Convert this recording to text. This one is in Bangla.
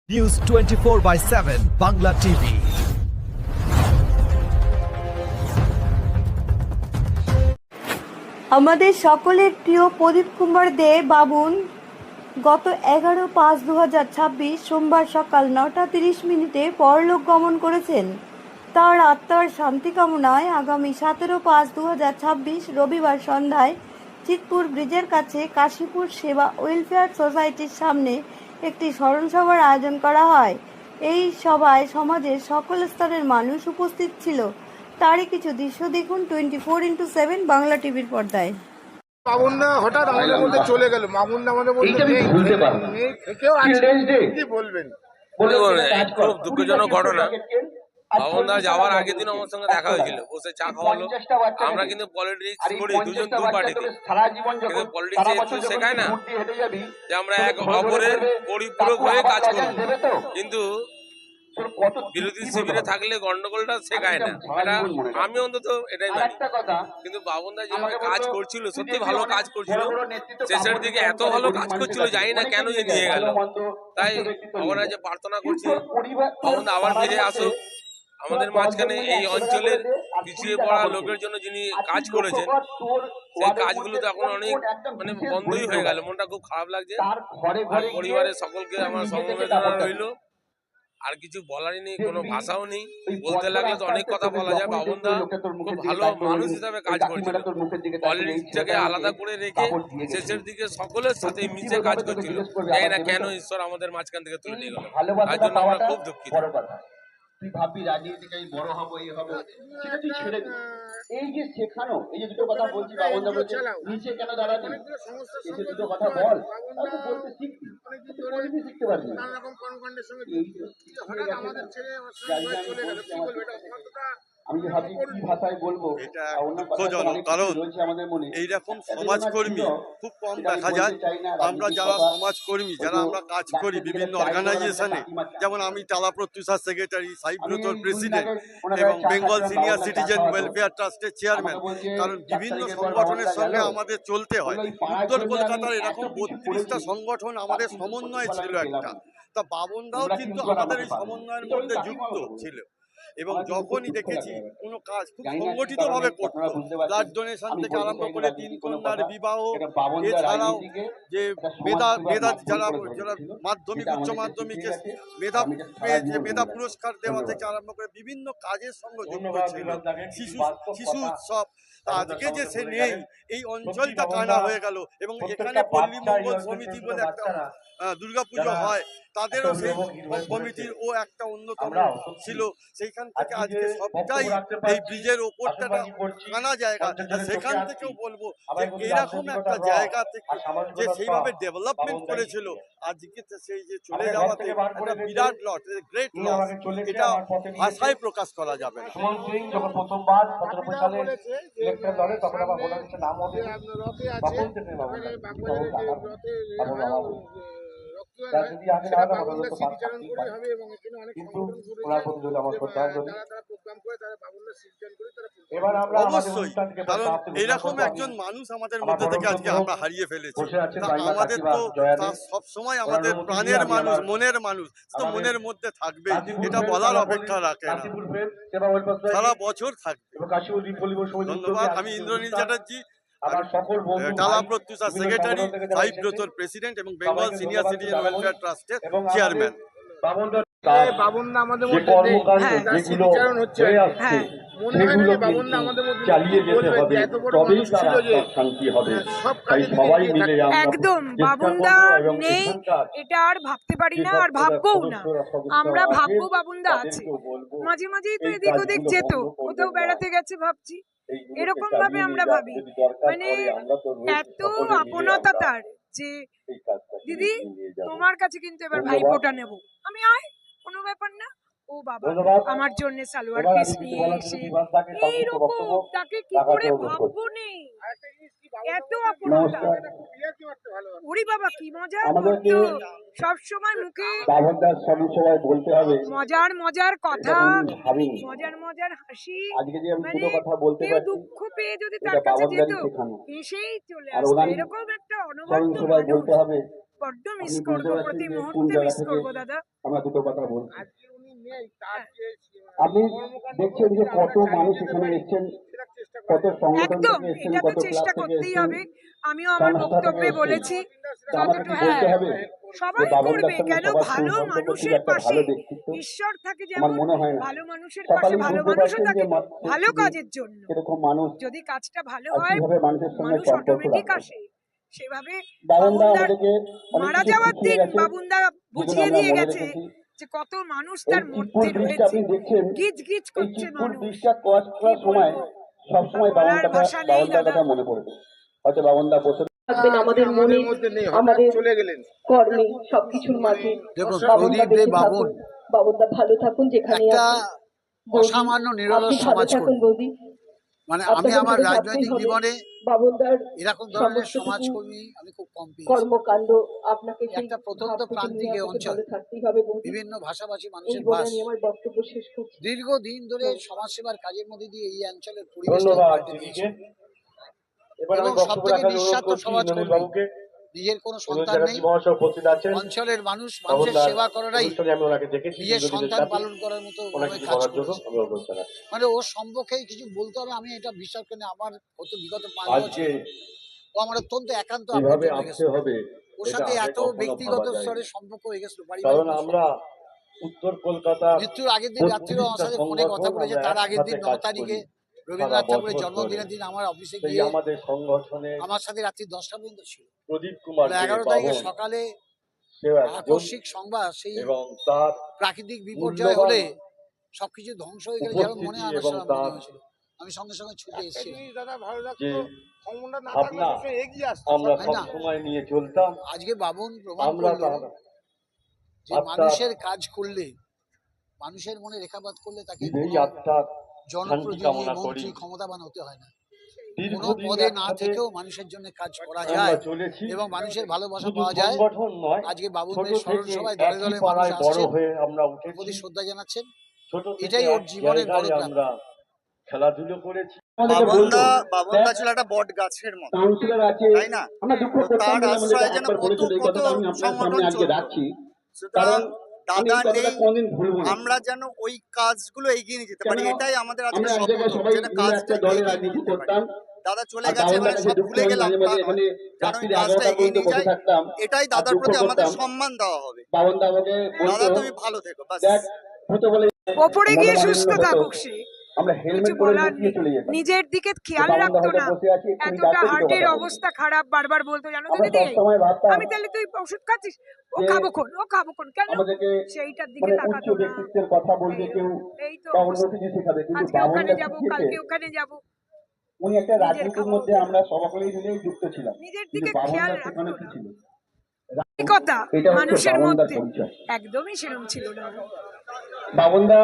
News 24/7 Bangla TV. আমাদের সকলের প্রিয় প্রদীপ কুমার দে বাবুন গত 11/5/2026 সোমবার সকাল 9:30 পরলোক গমন করেছেন। তার আত্মার শান্তি কামনায় আগামী 17/5/2026 রবিবার সন্ধ্যায় চিতপুর ব্রিজের কাছে কাশীপুর সেবা ওয়েলফেয়ার সোসাইটির সামনে একটি স্মরণসভার আয়োজন করা হয়। এই সভায় সমাজের সকল স্তরের মানুষ উপস্থিত ছিল। তারই কিছু দৃশ্য দেখুন 24x7 বাংলা টিভির পর্দায়। মামুনদা হঠাৎ আমাদের মধ্যে চলে গেল। মামুনদা আমাদের মধ্যে নেই থেকেও আছে, কি বলবেন? খুব দুঃখজনক ঘটনা। মামুনদা যাওয়ার আগের দিন আমার সঙ্গে দেখা হয়েছিল, বসে চা খাওয়ালো। আমরা কিন্তু পলিটিক্স করি দুজন দু পার্টিতে, কিন্তু পলিটিক্স একটু শেখায় না যে আমরা এক অপরের পরিপূরক হয়ে কাজ করি, কিন্তু বিরোধী শিবিরে থাকলে গন্ডগোলটা শেখায় না। এটা আমি অন্তত এটাই মানি। কিন্তু বাবুনদা যেভাবে কাজ করছিল, সত্যি ভালো কাজ করছিল। শেষের দিকে এত ভালো কাজ করছিল, জানি না কেন যে নিয়ে গেল। তাই আমরা যে প্রার্থনা করছি বাবুনদা আবার ফিরে আসুক আমাদের মাঝখানে। এই অঞ্চলের পিছিয়ে পড়া লোকের জন্য যিনি কাজ করেছেন, সেই কাজগুলো তো এখন অনেক বন্ধই হয়ে গেল। মনটা খুব খারাপ লাগছে। পরিবারের সকলকে আমার সমবেদনা রইল। আর কিছু বলারই নেই, কোনো ভাষাও নেই। বলতে লাগলে তো অনেক কথা বলা যায়। বাবুনদা খুব ভালো মানুষ হিসাবে কাজ করছিল, পলিটিক্সটাকে আলাদা করে রেখে শেষের দিকে সকলের সাথে মিশে কাজ করছিল। জানি না কেন ঈশ্বর আমাদের মাঝখান থেকে তুলে নিয়ে গেল, তার জন্য আমরা খুব দুঃখিত। তুই ভাববি রাজনীতিতে আমি বড় হবো, এই হবে, সেটা তুই ছেড়ে দিবি। এই যে শেখানো, এই যে দুটো কথা বলছি, বাবনদা বলছে নিচে কেন দাঁড়াবি, এই যে দুটো কথা বল, তাহলে বলতে শিখবি, বলতে শিখতে পারবি না। আমি যে ভাবছি কি ভাষায় বলবো, এটা দুঃখজনক, কারণ এইরকম সমাজকর্মী খুব কম দেখা যায়। আমরা যারা সমাজকর্মী, যারা আমরা কাজ করি বিভিন্ন অর্গানাইজেশনে, যেমন আমি টালা প্রত্যুষার সেক্রেটারি, সাইব্রতর প্রেসিডেন্ট এবং বেঙ্গল সিনিয়র সিটিজেন ওয়েলফেয়ার ট্রাস্টের চেয়ারম্যান, কারণ বিভিন্ন সংগঠনের সঙ্গে আমাদের চলতে হয়। উত্তর কলকাতার এরকম 32টা সংগঠন আমাদের সমন্বয় ছিল একটা। তা বাবনদাও কিন্তু আমাদের এই সমন্বয়ের মধ্যে যুক্ত ছিল, এবং যখনই দেখেছি কোনো কাজ খুব সংগঠিত ভাবে করতো। ব্লাড ডোনেশন থেকে আরম্ভ করে তিন কন্যার বিবাহ, এছাড়াও যে মেধা যারা মাধ্যমিক উচ্চ মাধ্যমিকে মেধা পেয়েছে, মেধা পুরস্কার দেওয়া থেকে আরম্ভ করে বিভিন্ন কাজের সঙ্গে যুক্ত ছিল। শিশু উৎসব, আজকে যে সে নেই, এই অঞ্চলটা কানা হয়ে গেল। এবং এখানে পল্লী মঙ্গল সমিতি বলে একটা দুর্গাপুজো হয়, তাদেরও সেই কমিটির ও একটা অন্যতম ছিল। সেইখান থেকে আজকে সবটাই এই ব্রিজের ওপরটা কানা জায়গা। সেখান থেকেও বলবো যে এরকম একটা জায়গা থেকে যে সেইভাবে ডেভেলপমেন্ট করেছিল, আজকে সেই যে চলে যাওয়াতে একটা বিরাট লস, গ্রেট লস, এটা ভাষায় প্রকাশ করা যাবে না। যখন প্রথমবার 17 সালে ইলেকশন লড়ে, তখন আবার বলা হচ্ছে নাম হবে তখন থেকে যদি আগে না হতো বদল তো কিন্তু ওনার প্রতি যদি আমার শ্রদ্ধা করি। এবার আমরা অবশ্যই, কারণ এরকম একজন মানুষ আমাদের মধ্যে থেকে আজকে আমরা হারিয়ে ফেলেছি। আমাদের তো সব সময় আমাদের প্রাণের মানুষ, মনের মানুষ তো মনের মধ্যে থাকবে, এটা বলার অপেক্ষা রাখে না, সারা বছর থাকবে। ধন্যবাদ। আমি ইন্দ্রনীল চ্যাটার্জি, টালা প্রত্যুষা সেক্রেটারি, সাইব্রতর প্রেসিডেন্ট এবং বেঙ্গল সিনিয়র সিটিজেন ওয়েলফেয়ার ট্রাস্টের চেয়ারম্যান। বাবনদা আমাদের মধ্যে স্মৃতিচারণ হচ্ছে, মনে হয় না যে বাবনদা আমাদের মধ্যে চালিয়ে যেতে হবে, তবেই তার শান্তি হবে। সব কাজে একদম বাবনদা নেই, এটা আর ভাবতে পারি না, আর ভাববও না। আমরা ভাববো বাবনদা আছে, মাঝে মাঝেই তো এদিক ওদিক যেত, কোথাও বেড়াতে গেছে ভাবছি, এরকম ভাবে আমরা ভাবি। এত আপনতা তার যে দিদি তোমার কাছে কিন্তু এবার ভাইফোঁটা নেব আমি, আয় কোনো ব্যাপার না। ও বাবা আমার জন্য সালোয়ার পিস নিয়ে এসে এইরকম, তাকে কি করে ভাববো নেই, এত আপনতা। ওরে বাবা কি মজা করতো সব সময়, মুখে মজার মজার কথা, মজার মজার হাসি। কেউ দুঃখ পেয়ে যদি তার কাছে যেত, এসেই চলে আসতো। এরকম একটা অনবদ্য মানুষ, বড্ড মিস আপনি করবো, বুঝতে প্রতি পারছেন যে কোন মুহূর্তে জায়গা মিস থেকে করবো দাদা। আমরা দুটো কথা বলছি। আজকে উনি নেই, তার হ্যাঁ। যে আপনি দেখছেন যে কত মানুষ এখানে এসেছেন, কত সংগঠন একদম, থেকে এসেছেন, এটা তো কত ক্লাব চেষ্টা থেকে করতেই এসেছেন, হবে। আমিও আমার সংস্থা থেকে বক্তব্যে এসেছেন। বলেছি তো আমাকে কি যতটুকু, বলতে হ্যাঁ হবে সবাই যে বাবনদার করবে, সঙ্গে কেন সবার ভালো সৌহার্দ্য করতে মানুষের একটা পাশে ভালো ব্যক্তিত্ব ঈশ্বর থাকে, আমার যেমন মনে হয় না। ভালো মানুষের পাশে সকালেই ভালো বুঝতে মানুষও পারছেন যে থাকে ভালো কাজের জন্য। সেরকম মানুষ যদি কাজটা ভালো আর হয় কিভাবে মানুষের সঙ্গে মানুষ সম্পর্ক অটোমেটিক রাখবে। আসে। সেভাবে বাবনদা বাবুনদার আমাদেরকে অনেক মারা কিছু যাওয়ার শিখিয়ে দিন গেছে, বাবুনদা যেগুলো বুঝিয়ে আমরা দিয়ে মনে গেছে রেখেছি। যে কত মানুষ এই তার চিৎপুর মধ্যে ব্রিজটা রয়েছে, আপনি দেখছেন, গিজ গিজ এই করছে চিৎপুর মানুষ। ব্রিজটা ক্রস করার কি সময় বলবো, সবসময় বলার ভাষা নেই বাবনদার দাদা। কথা মনে পড়বে। হয়তো বাবনদা বসে থাকবেন আমাদের মনে, মধ্যে নেই, আমাদের চলে গেলেন। কর্মে, সবকিছুর মাঝে। দেখুন, বাবনদা প্রদীপ দে বেঁচে বাবন থাকুন, বাবনদা ভালো থাকুন যেখানে একটা আছেন। বৌদি, অসামান্য নিরলস আপনি ভালো সমাজকর্মী। থাকুন বৌদি। মানে আমি আপনাকে আমার ভালো থাকতেই রাজনৈতিক হবে। জীবনে বাবনদার এরকম ধরনের সমস্তটুকু সমাজকর্মী আমি খুব কম পেয়েছি। কর্মকাণ্ড আপনাকে সেই একটা প্রত্যন্ত ভাব থেকে প্রান্তিক নিয়ে এই আপনাকে অঞ্চল, ভালো থাকতেই হবে বৌদি। বিভিন্ন ভাষাভাষী এই মানুষের বলে বাস, আমি আমার বক্তব্য শেষ করছি। দীর্ঘদিন ধরে সমাজসেভার কাজের মধ্যে দিয়ে এই অঞ্চলের পরিবেশটা ধন্যবাদ পাল্টে দিদিকে। দিয়েছে। এবার আমি এবং বক্তব্য সবথেকে রাখার অনুরোধ নিঃস্বার্থ করছি সমাজকর্মী। নলিন বাবুকে। নিজের কোনো অনুজ সন্তান ব্যানার্জি নেই, মহাশয় উপস্থিত আছেন। অঞ্চলের মানুষের বাবনদার সেবা করাটাই অনুষ্ঠানে আমি ওনাকে দেখেছি নিজের দীর্ঘদিনের সন্তান সাথী। পালন করার মতো ওনাকে ভাবে কিছু কাজ বলার জন্য করেছে। আমি অনুরোধ জানাচ্ছি। মানে ওর সম্পর্কে কিছু বলতে হবে, আমি এটা বিশ্বাস করি না। আমার হয়তো বিগত 5 আজকে বছর ও আমার অত্যন্ত একান্ত এভাবে আপনজন হয়ে আসতে গেছিল। হবে ওর এটা সাথে আগে এত কখনো ব্যক্তিগত ভাবা স্তরে যায়নি। সম্পর্ক হয়ে গেছিল, কারণ পারিবারিক আমরা উত্তর কলকাতা মৃত্যুর আগের দিন রাত্রিও আমার সাথে ফোনে কথা বলেছে। তার আগের দিন 9 তারিখে রবীন্দ্রনাথ ঠাকুরের জন্মদিনের দিন আমার অফিসে সেই গিয়ে আমাদের সংগঠনে আমার সাথে রাত্রি 10টা পর্যন্ত ছিল। প্রদীপ কুমার দে 11 তারিখে বাবন সকালে সেও একজন, আকস্মিক সংবাদ, সেই এবং তার প্রাকৃতিক বিপর্যয় হলে সবকিছু ধ্বংস হয়ে গেলে যেমন মনে উপস্থিতি আমার এবং সেরকম তার মনে হয়েছিল। আমি সঙ্গে সঙ্গে ছুটে এসেছি। দাদা ভালো যে লাগতো, ক্ষমতা না থাকলে ভাবনা সবসময় এগিয়ে আসতো। আমরা তাই সব না? সময় নিয়ে চলতাম। আজকে বাবন প্রমাণ আমরা করলো তার যে আত্মার মানুষের কাজ করলে, মানুষের মনে রেখাপাত করলে তাকে বিদেয়ী কোনো আত্মার শান্তি জনপ্রতিনিধি, কামনা করি। মন্ত্রী, ক্ষমতাবান হতে হয় না। কোনো দীর্ঘদিন পদে না একসাথে থেকেও মানুষের জন্য কাজ করা আমরা যায় চলেছি। এবং মানুষের ভালোবাসা শুধু পাওয়া যায়। সংগঠন নয়, আজকে বাবুর ছোট মেয়ের স্মরণ থেকে সভায় দলে একই দলে মানুষ পাড়ায় বড় আসছেন, হয়ে আমরা ওর প্রতি উঠেছি। শ্রদ্ধা জানাচ্ছেন। ছোট থেকে এটাই ওর এক জীবনের বড় জায়গায় প্রাপ্তি। আমরা খেলাধুলো করেছি। বাবনদা ছিল একটা বট গাছের মতো, কাউন্সিলর আছে, তাই না? আমরা দুঃখ তো করতাম তার বলে আমাদের আশ্রয়ে যেন একবার কত বলেছিল, এই কত কথাটা আমি আপনার সংগঠন সামনে আজকে চলতো। রাখছি, সুতরাং আমি দাদা এই কথাটা নেই, কোনোদিন ভুলবো না। আমরা যেন ওই কাজগুলো এগিয়ে নিয়ে যেতে পারি, কেন? এটাই আমাদের আজকে আমরা এক স্বপ্ন, জায়গায় সবাই যেন মিলে কাজটা একটা দলে এগিয়ে নিয়ে রাজনীতি যেতে পারি। করতাম, দাদা চলে আর গেছে মানে বাবনদার কাছে সব দুঃখ ভুলে আমি গেলাম মাঝে তা মাঝে নয়, এখানে যেন রাত্রি ওই কাজটা 11টা এগিয়ে পর্যন্ত নিয়ে বসে যায়। থাকতাম এটাই আর দাদার দুঃখ প্রতি আমাদের করতাম। সম্মান দেওয়া হবে। বাবনদা আমাকে দাদা বলতো, তুমি ভালো থেকো, বাস। দেখ হতো বলে ওপরে গিয়ে সুস্থ মনোমালিন্য হতো, থাকুক সে, আমরা কিছু হেলমেট পরে বলার লুকিয়ে নেই। চলে যেতাম। নিজের দিকে খেয়াল বাবনদা রাখতো হয়তো না, বসে আছে, এক্ষুনি এতটা ডাকবে, দুটো হার্টের কথা বলবে। অবস্থা খারাপ, বারবার বলতো জানো তো আমরা দিদি, সবসময় ভাবতাম আমি তাহলে তুই ওষুধ খাচ্ছিস, ও যে খাবোক্ষণ, ও খাবোক্ষণ, কেন? আমাদেরকে সেইটার দিকে মানে উচ্চ তাকাতো না। ব্যক্তিত্বের কথা বলবে কেউ এই তো বা অন্য অবস্থা। কিছু শেখাবে, কিন্তু আজকে ওখানে বাবনদা যাব, শিখিয়েছে। কালকে ওখানে যাব, উনি একটা নিজের রাজনীতির খাওয়া মধ্যে হতো না। আমরা সকলেই মিলেই যুক্ত ছিলাম, নিজের কিন্তু দিকে খেয়াল বাবনদার সেখানে রাখতো কি না। ছিল? কথা এটা হচ্ছে মানুষের বাবনদার মধ্যে পরিচয়। একদমই সেরকম ছিল না। বাবনদা